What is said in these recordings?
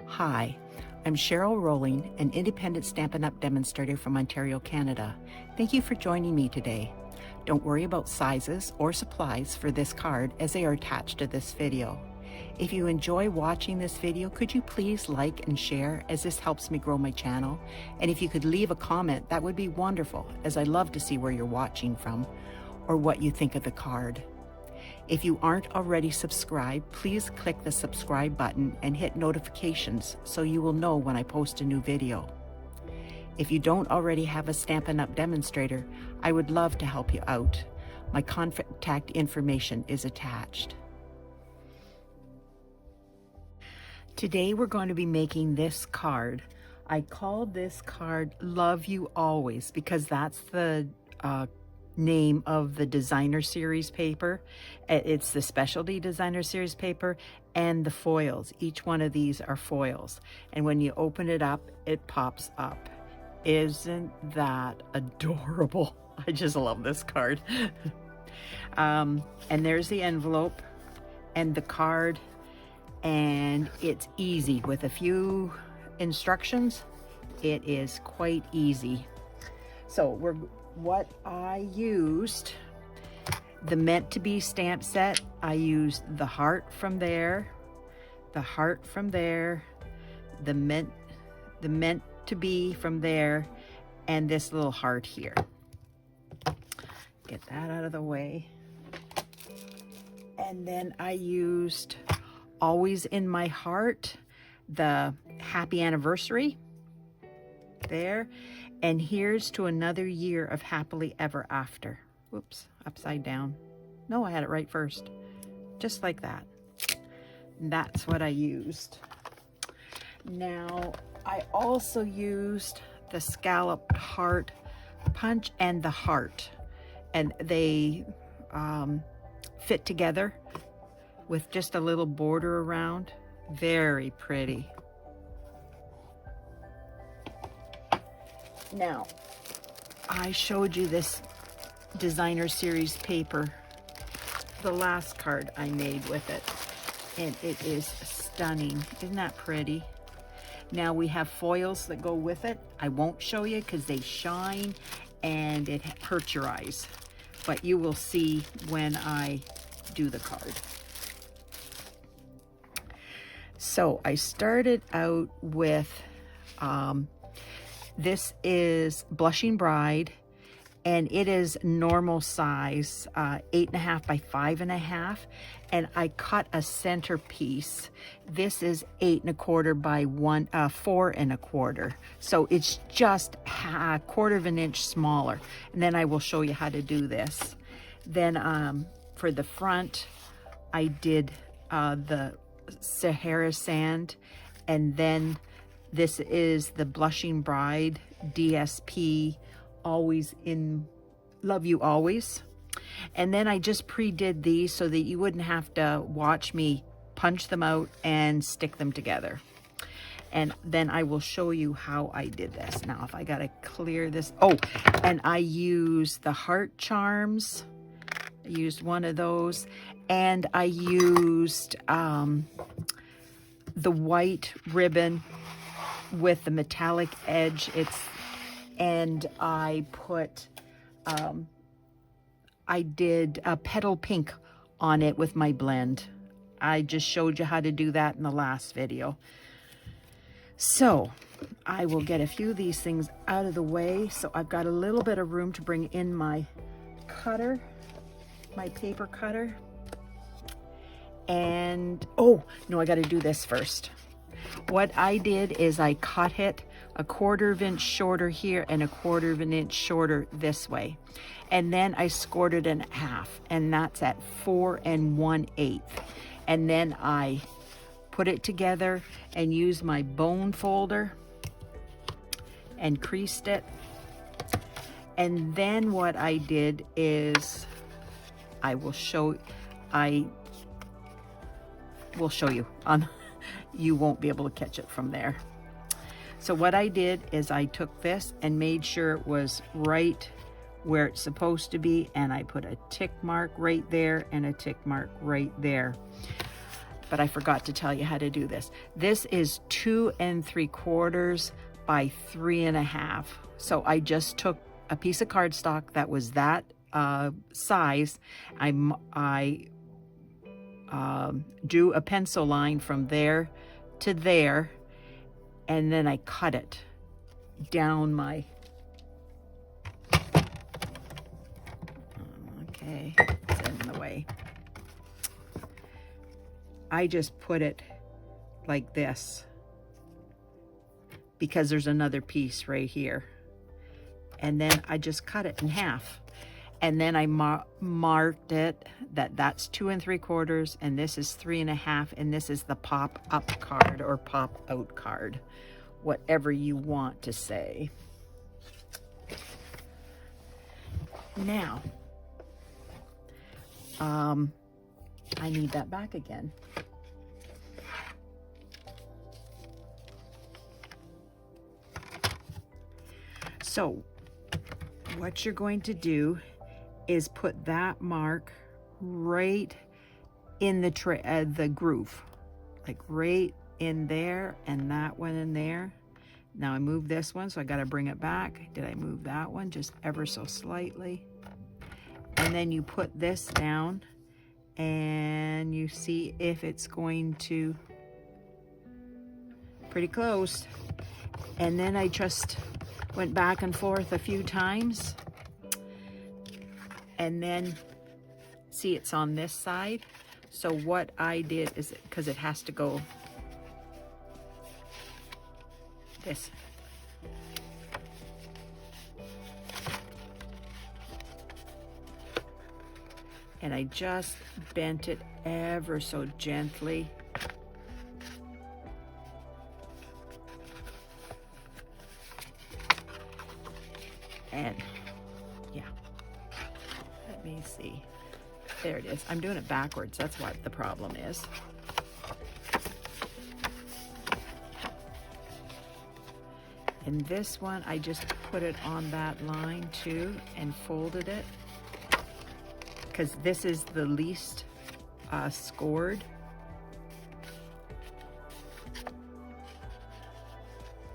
Hi, I'm cherylrowling, an independent Stampin' Up! Demonstrator from Ontario, Canada. Thank you for joining me today. Don't worry about sizes or supplies for this card as they are attached to this video. If you enjoy watching this video, could you please like and share, as this helps me grow my channel? And if you could leave a comment, that would be wonderful, as I love to see where you're watching from or what you think of the card. If you aren't already subscribed, please click the subscribe button and hit notifications so you will know when I post a new video. If you don't already have a Stampin' Up! Demonstrator, I would love to help you out. My contact information is attached. Today we're going to be making this card. I called this card Love You Always because that's the name of the designer series paper. It's the specialty designer series paper and the foils. Each one of these are foils. And when you open it up, it pops up. Isn't that adorable? I just love this card. And there's the envelope and the card. And it's easy with a few instructions. It is quite easy. So what I used, the meant to be stamp set, I used the heart from there, the heart from there, the meant to be from there, and this little heart here. Get that out of the way. And then I used Always in My Heart, the happy anniversary there, and here's to another year of happily ever after. Whoops, upside down. No, I had it right first. Just like that. And that's what I used. Now, I also used the Scalloped Heart punch and the heart, and they fit together with just a little border around. Very pretty. Now, I showed you this designer series paper, the last card I made with it, and it is stunning. Isn't that pretty? Now we have foils that go with it. I won't show you because they shine and it hurts your eyes, but you will see when I do the card. So I started out with, this is Blushing Bride, and it is normal size, 8.5 by 5.5, and I cut a centerpiece. This is 8.25 by 4.25, so it's just a quarter of an inch smaller. And then I will show you how to do this. Then for the front, I did the Sahara Sand, and then this is the Blushing Bride DSP, Always in Love You Always. And then I just pre-did these so that you wouldn't have to watch me punch them out and stick them together. And then I will show you how I did this. Now, if I gotta clear this. Oh, and I used the heart charms. I used one of those. And I used the white ribbon with the metallic edge. And I put, I did a Petal pink on it with my blend. I just showed you how to do that in the last video. So I will get a few of these things out of the way. So I've got a little bit of room to bring in my cutter, my paper cutter. And, oh, no, I got to do this first. What I did is I cut it a quarter of an inch shorter here and a quarter of an inch shorter this way. And then I scored it in half, and that's at 4 1/8. And then I put it together and used my bone folder and creased it. And then what I did is I will show you on, you won't be able to catch it from there. So what I did is I took this and made sure it was right where it's supposed to be, and I put a tick mark right there and a tick mark right there. but I forgot to tell you how to do this. This is 2 3/4 by 3.5. So I just took a piece of cardstock that was that size. I drew a pencil line from there to there, and then I cut it down my, okay, it's in the way. I just put it like this because there's another piece right here. And then I just cut it in half. And then I marked it that that's 2 3/4, and this is 3.5, and this is the pop up card or pop out card, whatever you want to say. Now, I need that back again. So what you're going to do is put that mark right in the groove, like right in there, and that one in there. Now I moved this one, so I got to bring it back. Did I move that one just ever so slightly? And then you put this down and you see if it's going to, pretty close. And then I just went back and forth a few times, and then see, it's on this side. So what I did is, because it has to go this, and I just bent it ever so gently. And yeah, let me see. There it is. I'm doing it backwards. That's what the problem is. And this one, I just put it on that line too and folded it, because this is the least scored.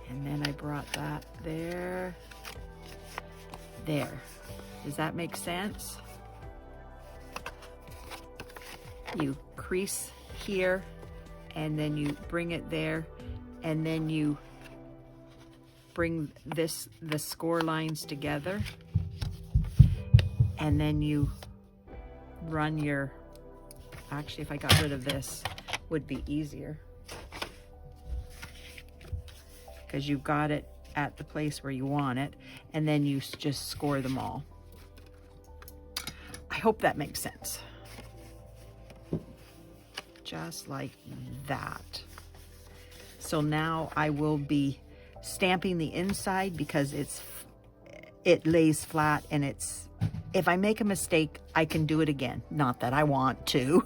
And then I brought that there. There. Does that make sense? You crease here, and then you bring it there, and then you bring the score lines together, and then you run your, actually if I got rid of this, would be easier, because you've got it at the place where you want it, and then you just score them all. I hope that makes sense. Just like that. So now I will be stamping the inside, because it lays flat, and it's, if I make a mistake, I can do it again. Not that I want to.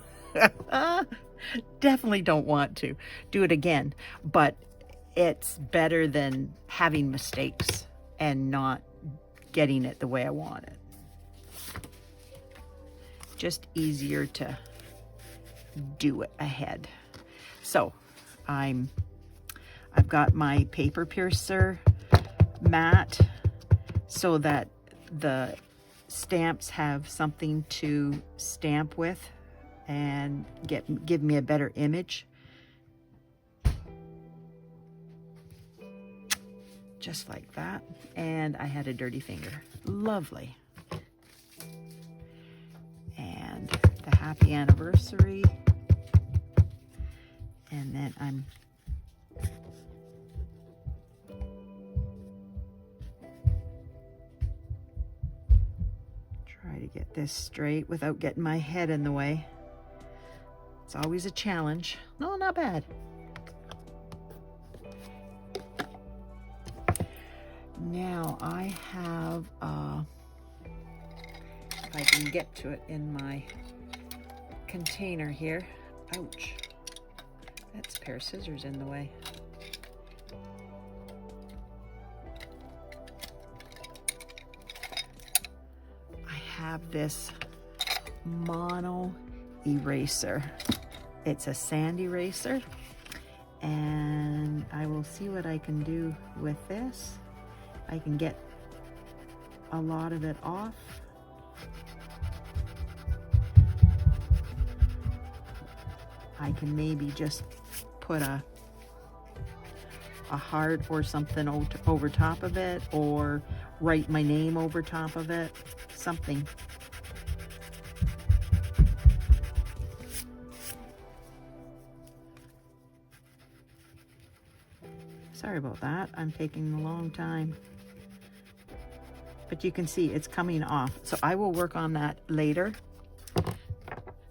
Definitely don't want to do it again, but it's better than having mistakes and not getting it the way I want it. Just easier to do it ahead. So I've got my paper piercer mat so that the stamps have something to stamp with and give me a better image. Just like that. And I had a dirty finger. Lovely. And the happy anniversary. And then I'm try to get this straight without getting my head in the way. It's always a challenge. No, not bad. Now I have, if I can get to it in my container here. Ouch. That's a pair of scissors in the way. I have this mono eraser. It's a sand eraser, and I will see what I can do with this. I can get a lot of it off. I can maybe just put a heart or something over top of it, or write my name over top of it, something. Sorry about that, I'm taking a long time. But you can see it's coming off. So I will work on that later,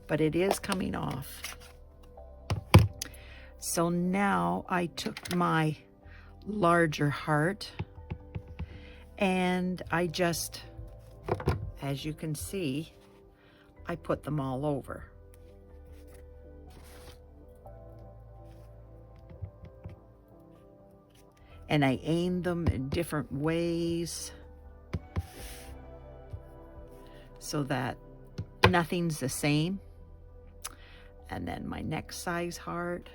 but it is coming off. So now I took my larger heart and I just, as you can see, I put them all over. And I aimed them in different ways so that nothing's the same. And then my next size heart.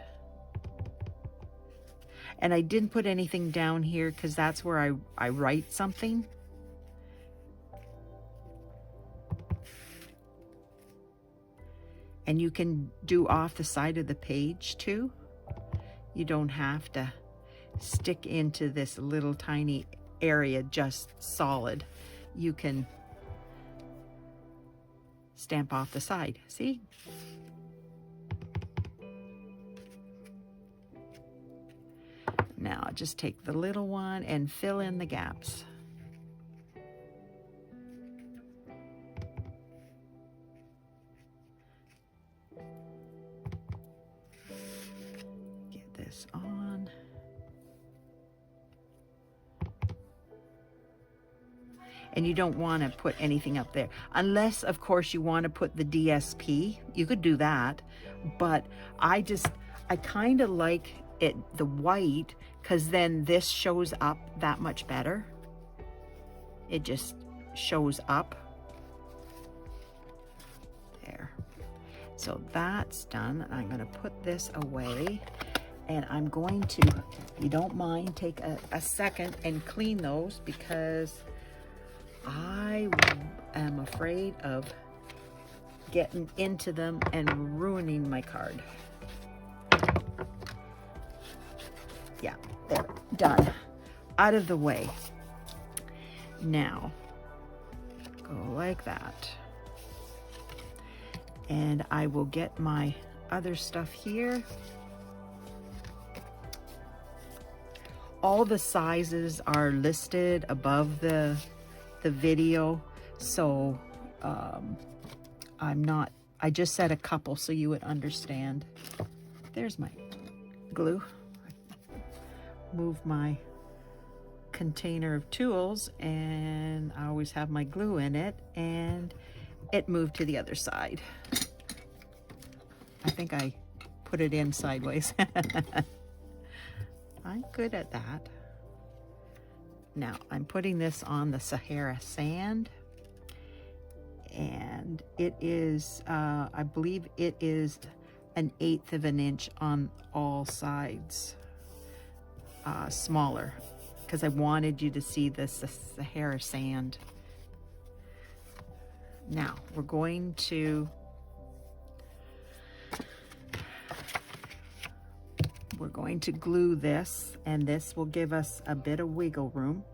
And I didn't put anything down here because that's where I write something. And you can do off the side of the page too. You don't have to stick into this little tiny area just solid. You can stamp off the side, see? Now just take the little one and fill in the gaps. Get this on. And you don't want to put anything up there. Unless, of course, you want to put the DSP. You could do that. But I kind of like it, the white, because then this shows up that much better. It just shows up. There. So that's done. I'm going to put this away. And I'm going to, if you don't mind, take a second and clean those, because I am afraid of getting into them and ruining my card. Yeah, there, done. Out of the way. Now, go like that. And I will get my other stuff here. All the sizes are listed above the video, so I just said a couple so you would understand. There's my glue. Move my container of tools, and I always have my glue in it, and it moved to the other side. I think I put it in sideways. I'm good at that. Now I'm putting this on the Sahara Sand, and it is, I believe it is 1/8 of an inch on all sides, smaller, because I wanted you to see this, the Sahara Sand. Now we're going to glue this, and this will give us a bit of wiggle room.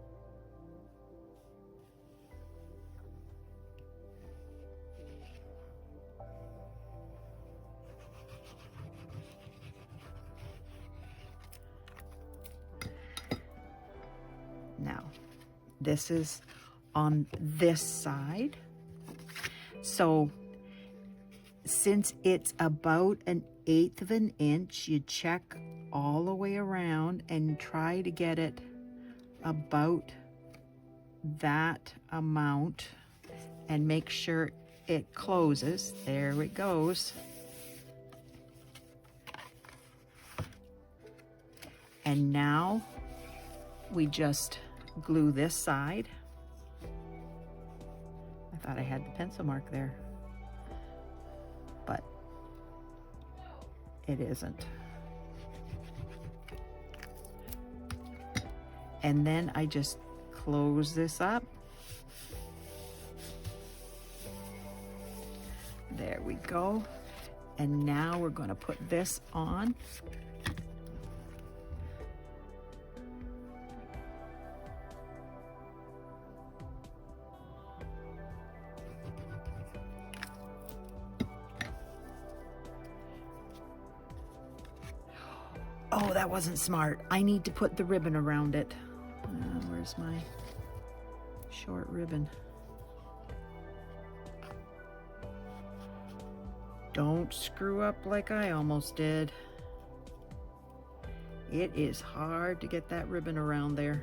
Now, this is on this side. So since it's about 1/8 of an inch, you check all the way around and try to get it about that amount and make sure it closes. There it goes. And now we just glue this side. I thought I had the pencil mark there, but it isn't. And then I just close this up. There we go. And now we're going to put this on. Oh, that wasn't smart. I need to put the ribbon around it. Where's my short ribbon? Don't screw up like I almost did. It is hard to get that ribbon around there.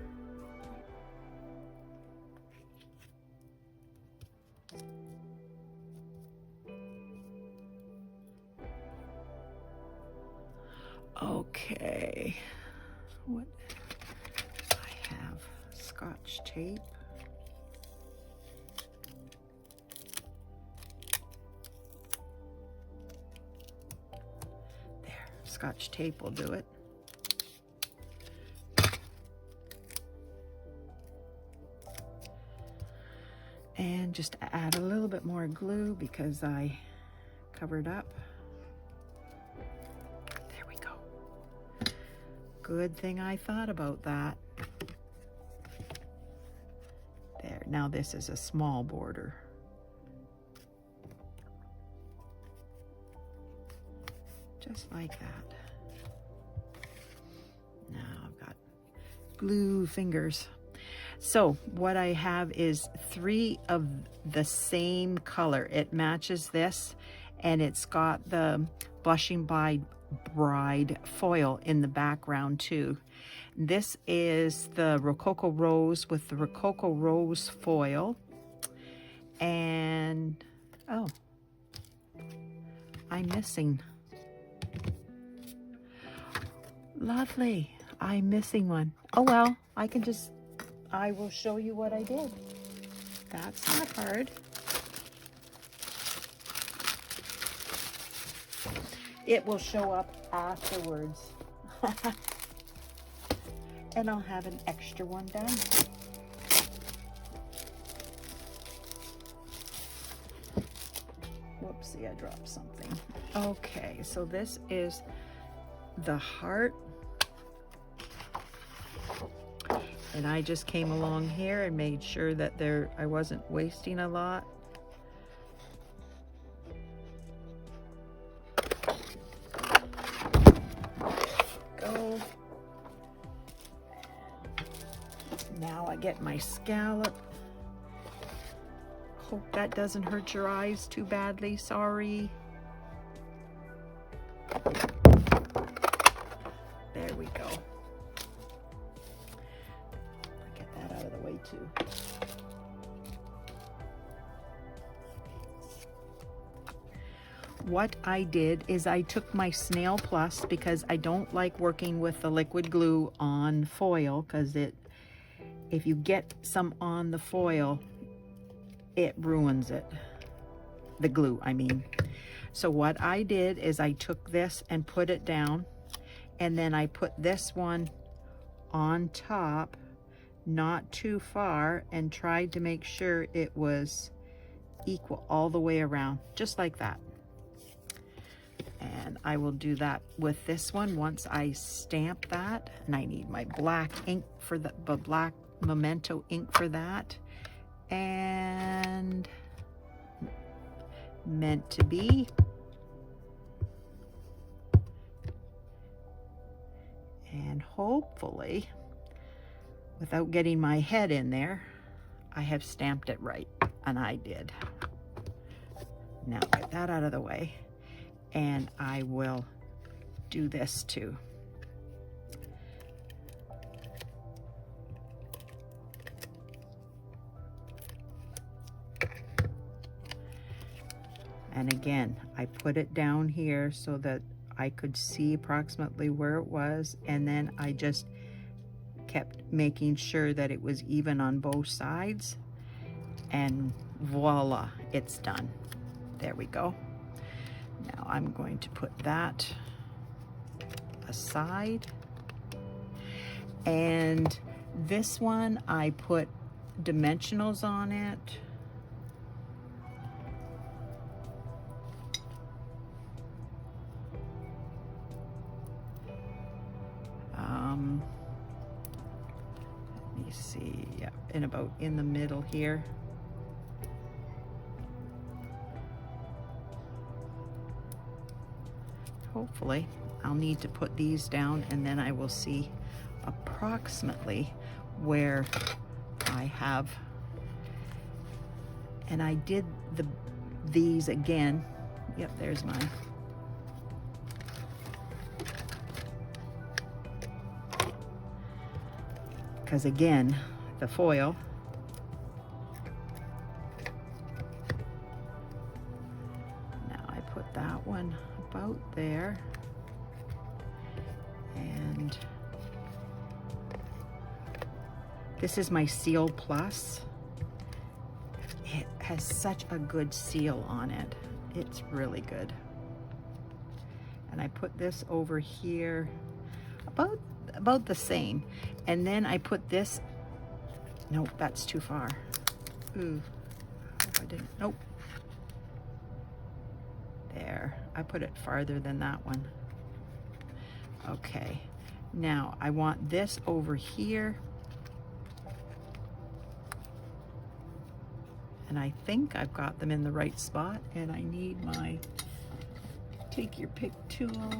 Okay, what I have, Scotch tape. There, Scotch tape will do it. And just add a little bit more glue because I covered up. Good thing I thought about that. There, now this is a small border. Just like that. Now I've got glue fingers. So what I have is 3 of the same color. It matches this, and it's got the Blushing Bride foil in the background too. This is the Rococo Rose with the Rococo Rose foil. And oh, I'm missing. Lovely, I'm missing one. Oh well, I will show you what I did. That's not hard. It will show up afterwards. And I'll have an extra one done. Whoopsie, I dropped something. Okay, so this is the heart. And I just came along here and made sure that I wasn't wasting a lot. Now I get my scallop. Hope that doesn't hurt your eyes too badly. Sorry. There we go. Get that out of the way too. What I did is I took my Snail Plus, because I don't like working with the liquid glue on foil, because if you get some on the foil, it ruins it. The glue, I mean. So what I did is I took this and put it down, and then I put this one on top, not too far, and tried to make sure it was equal all the way around, just like that. And I will do that with this one once I stamp that. And I need my black ink for the black Momento ink for that. And meant to be. And hopefully, without getting my head in there, I have stamped it right. And I did. Now get that out of the way. And I will do this too. And again, I put it down here so that I could see approximately where it was, and then I just kept making sure that it was even on both sides, and voila, it's done. There we go. Now I'm going to put that a side. And this one, I put dimensionals on it. Let me see, yeah, in the middle here. Hopefully, I'll need to put these down and then I will see approximately where I have. And I did these again. Yep, there's mine. Because again, the foil, now I put that one about there, and this is my Seal Plus. It has such a good seal on it. It's really good. And I put this over here about the same. And then I put this, nope, that's too far. Ooh, I hope I didn't, nope. There, I put it farther than that one. Okay, now I want this over here. And I think I've got them in the right spot, and I need my take your pick tool,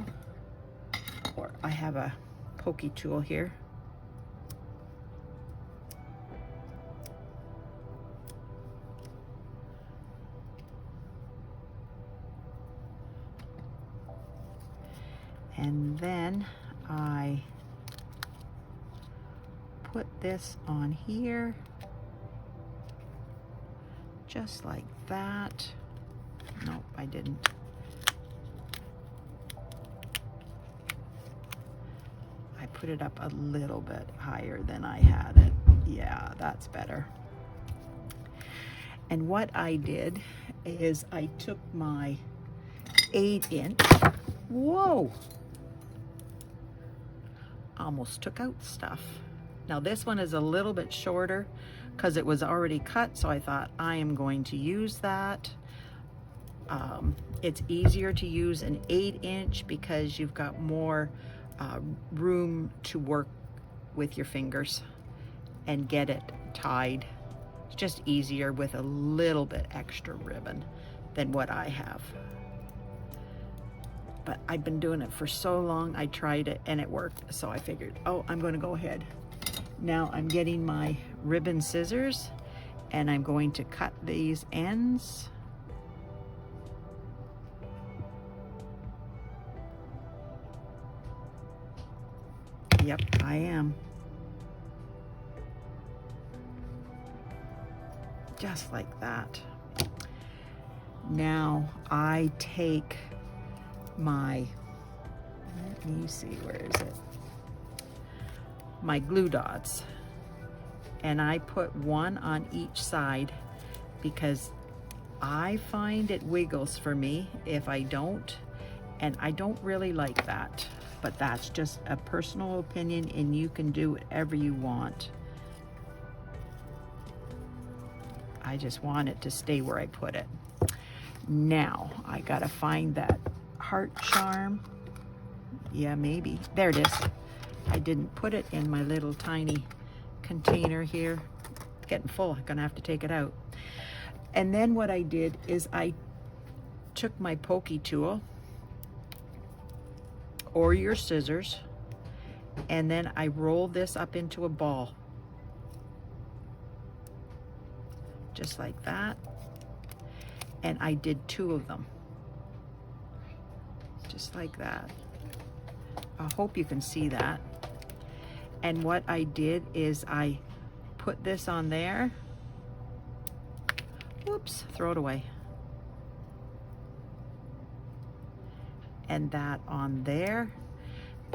or I have a pokey tool here. And then I put this on here, just like that. Nope, I didn't. I put it up a little bit higher than I had it. Yeah, that's better. And what I did is I took my 8-inch, whoa, almost took out stuff. Now this one is a little bit shorter because it was already cut, so I thought I am going to use that. It's easier to use an 8-inch because you've got more room to work with your fingers and get it tied. It's just easier with a little bit extra ribbon than what I have. But I've been doing it for so long, I tried it and it worked, so I figured, oh, I'm going to go ahead. Now I'm getting my ribbon scissors and I'm going to cut these ends. Yep, I am. Just like that. Now I take my, let me see, where is it? My glue dots, and I put one on each side because I find it wiggles for me if I don't, and I don't really like that, but that's just a personal opinion and you can do whatever you want. I just want it to stay where I put it. Now I gotta find that heart charm. Yeah, maybe. There it is. I didn't put it in my little tiny container here. It's getting full. I'm gonna have to take it out. And then what I did is I took my pokey tool or your scissors, and then I rolled this up into a ball. Just like that. And I did 2 of them. Just like that. I hope you can see that. And what I did is I put this on there. Whoops, throw it away. And that on there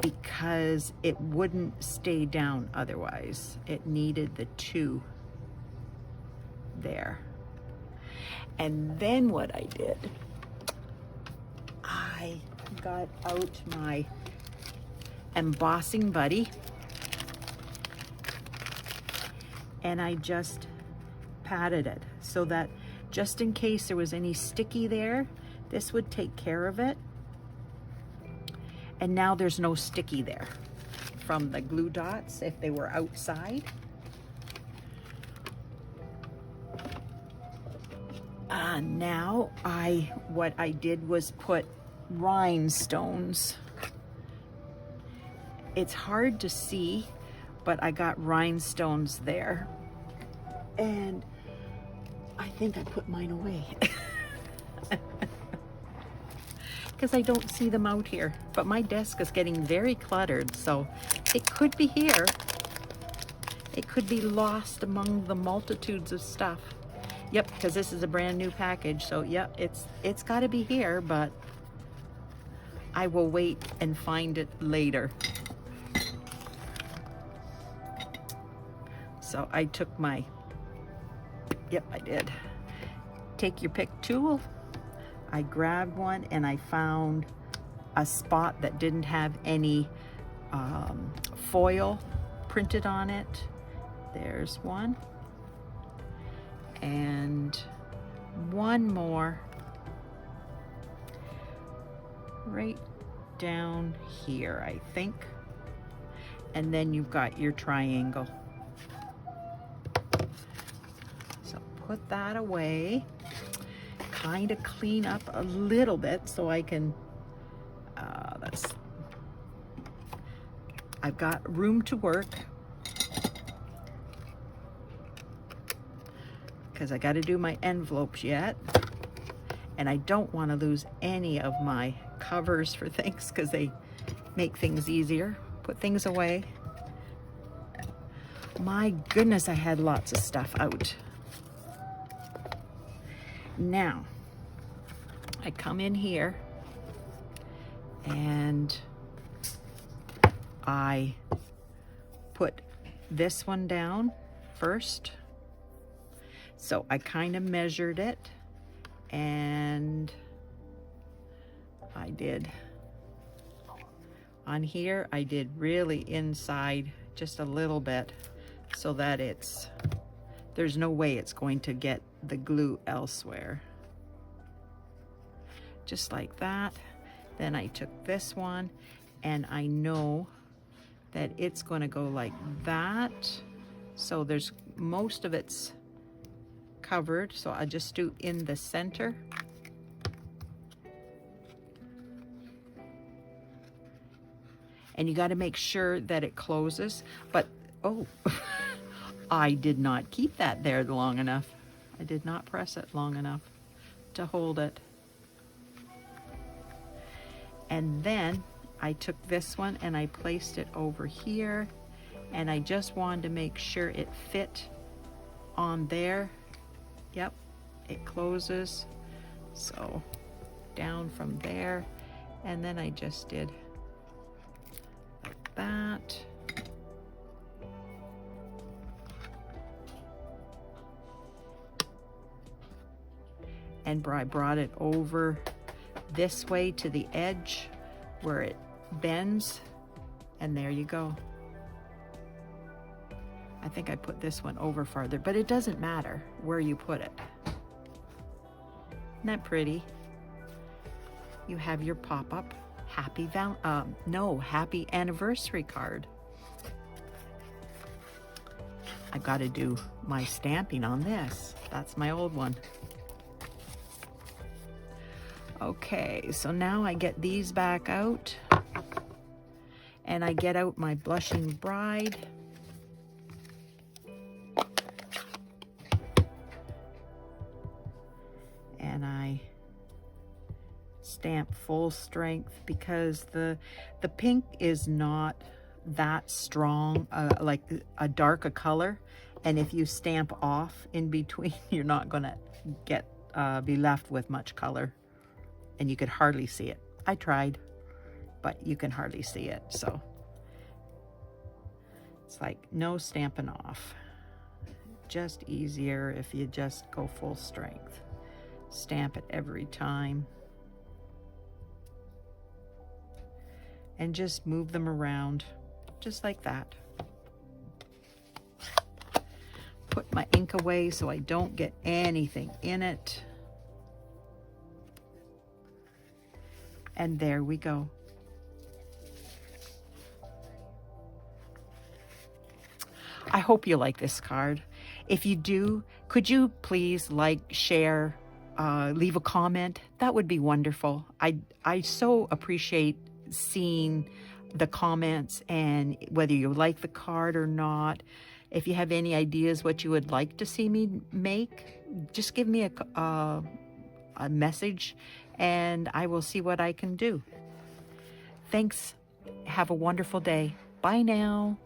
because it wouldn't stay down otherwise. It needed the 2 there. And then what I did, I got out my embossing buddy, and I just patted it so that just in case there was any sticky there, this would take care of it. And now there's no sticky there from the glue dots if they were outside. Now what I did was put rhinestones. It's hard to see, but I got rhinestones there. And I think I put mine away. Because I don't see them out here. But my desk is getting very cluttered, so it could be here. It could be lost among the multitudes of stuff. Yep, because this is a brand new package, so yep, it's got to be here, but I will wait and find it later. So I took my, yep, I did. Take your pick tool. I grabbed one and I found a spot that didn't have any foil printed on it. There's one. And one more right down here, I think. And then you've got your triangle. So put that away. Kind of clean up a little bit so I can, I've got room to work. Because I got to do my envelopes yet, and I don't want to lose any of my covers for things because they make things easier. Put things away. My goodness, I had lots of stuff out. Now, I come in here and I put this one down first. So I kind of measured it, and I did on here, I did really inside just a little bit so that there's no way it's going to get the glue elsewhere. Just like that. Then I took this one and I know that it's going to go like that. So there's most of it's covered, so I just do in the center. And you got to make sure that it closes. But oh, I did not keep that there long enough. I did not press it long enough to hold it. And then I took this one and I placed it over here, and I just wanted to make sure it fit on there. Yep, it closes. So down from there, and then I just did like that. And I brought it over this way to the edge where it bends, and there you go. I think I put this one over farther, but it doesn't matter where you put it. Isn't that pretty? You have your pop-up happy anniversary card. I got to do my stamping on this. That's my old one. Okay, so now I get these back out, and I get out my Blushing Bride. And I stamp full strength because the pink is not that strong, like a darker color. And if you stamp off in between, you're not gonna be left with much color. And you could hardly see it. I tried, but you can hardly see it. So it's like no stamping off. Just easier if you just go full strength. Stamp it every time. and just move them around just like that. Put my ink away so I don't get anything in it. And there we go. I hope you like this card. If you do, could you please like, share, leave a comment? That would be wonderful. I so appreciate seeing the comments and whether you like the card or not. If you have any ideas what you would like to see me make, just give me a message and I will see what I can do. Thanks. Have a wonderful day. Bye now.